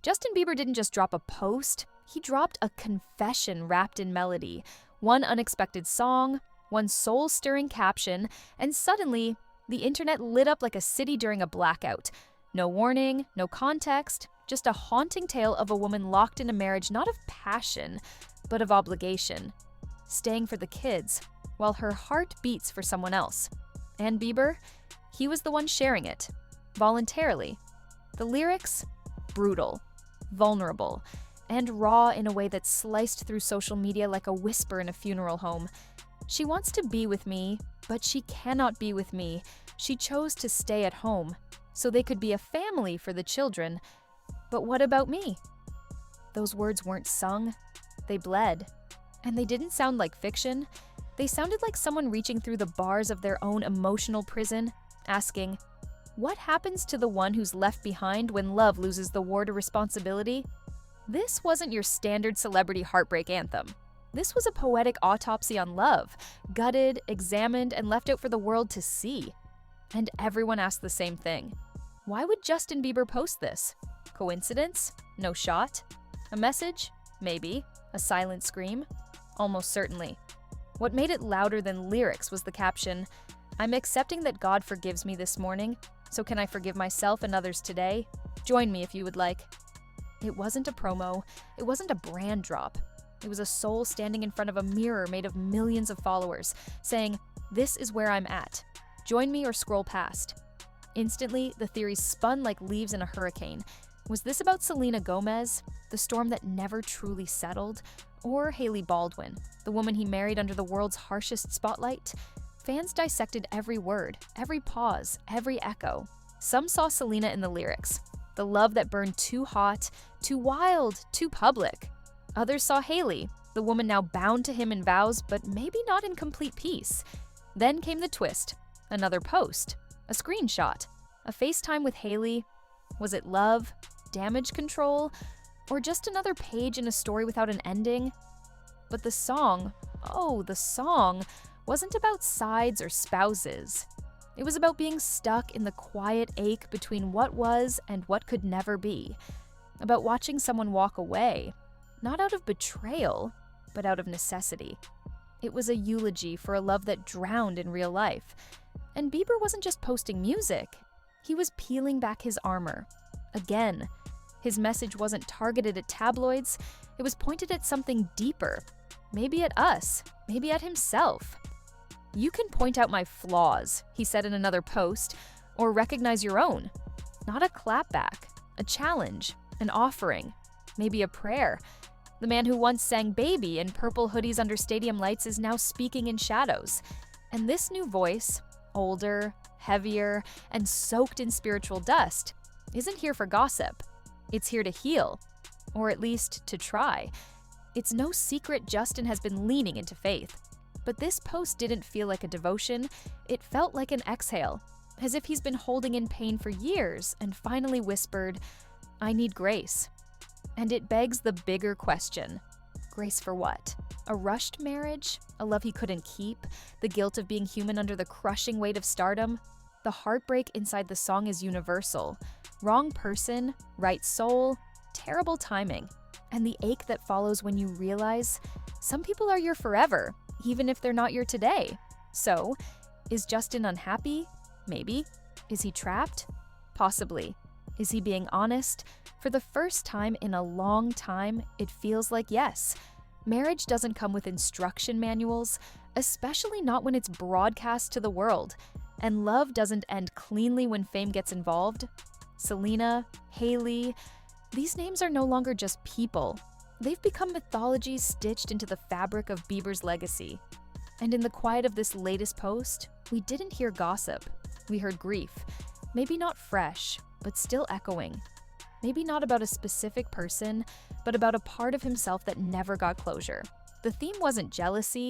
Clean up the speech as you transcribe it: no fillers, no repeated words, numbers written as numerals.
Justin Bieber didn't just drop a post, he dropped a confession wrapped in melody, one unexpected song, one soul-stirring caption, and suddenly, the internet lit up like a city during a blackout. No warning, no context, just a haunting tale of a woman locked in a marriage not of passion, but of obligation. Staying for the kids, while her heart beats for someone else. And Bieber? He was the one sharing it. Voluntarily. The lyrics? Brutal. Vulnerable. And raw in a way that sliced through social media like a whisper in a funeral home. She wants to be with me, but she cannot be with me. She chose to stay at home, so they could be a family for the children. But what about me? Those words weren't sung. They bled. And they didn't sound like fiction. They sounded like someone reaching through the bars of their own emotional prison, asking, what happens to the one who's left behind when love loses the war to responsibility? This wasn't your standard celebrity heartbreak anthem. This was a poetic autopsy on love, gutted, examined, and left out for the world to see. And everyone asked the same thing. Why would Justin Bieber post this? Coincidence? No shot? A message? Maybe. A silent scream? Almost certainly. What made it louder than lyrics was the caption, I'm accepting that God forgives me this morning, so can I forgive myself and others today? Join me if you would like. It wasn't a promo. It wasn't a brand drop. It was a soul standing in front of a mirror made of millions of followers, saying, this is where I'm at. Join me or scroll past. Instantly, the theories spun like leaves in a hurricane. Was this about Selena Gomez, the storm that never truly settled? Or Hailey Baldwin, the woman he married under the world's harshest spotlight? Fans dissected every word, every pause, every echo. Some saw Selena in the lyrics, the love that burned too hot, too wild, too public. Others saw Hailey, the woman now bound to him in vows, but maybe not in complete peace. Then came the twist. Another post, a screenshot, a FaceTime with Hailey. Was it love, damage control, or just another page in a story without an ending? But the song, the song, wasn't about sides or spouses. It was about being stuck in the quiet ache between what was and what could never be. About watching someone walk away, not out of betrayal, but out of necessity. It was a eulogy for a love that drowned in real life. And Bieber wasn't just posting music. He was peeling back his armor. Again. His message wasn't targeted at tabloids. It was pointed at something deeper. Maybe at us. Maybe at himself. You can point out my flaws, he said in another post, or recognize your own. Not a clapback. A challenge. An offering. Maybe a prayer. The man who once sang Baby in purple hoodies under stadium lights is now speaking in shadows. And this new voice, older, heavier, and soaked in spiritual dust, isn't here for gossip. It's here to heal, or at least to try. It's no secret Justin has been leaning into faith. But this post didn't feel like a devotion, it felt like an exhale, as if he's been holding in pain for years and finally whispered, I need grace. And it begs the bigger question. Grace for what? A rushed marriage? A love he couldn't keep? The guilt of being human under the crushing weight of stardom? The heartbreak inside the song is universal. Wrong person, right soul, terrible timing. And the ache that follows when you realize some people are your forever, even if they're not your today. So, is Justin unhappy? Maybe. Is he trapped? Possibly. Is he being honest? For the first time in a long time, it feels like yes. Marriage doesn't come with instruction manuals, especially not when it's broadcast to the world. And love doesn't end cleanly when fame gets involved. Selena, Hailey, these names are no longer just people. They've become mythologies stitched into the fabric of Bieber's legacy. And in the quiet of this latest post, we didn't hear gossip. We heard grief. Maybe not fresh, but still echoing. Maybe not about a specific person, but about a part of himself that never got closure. The theme wasn't jealousy,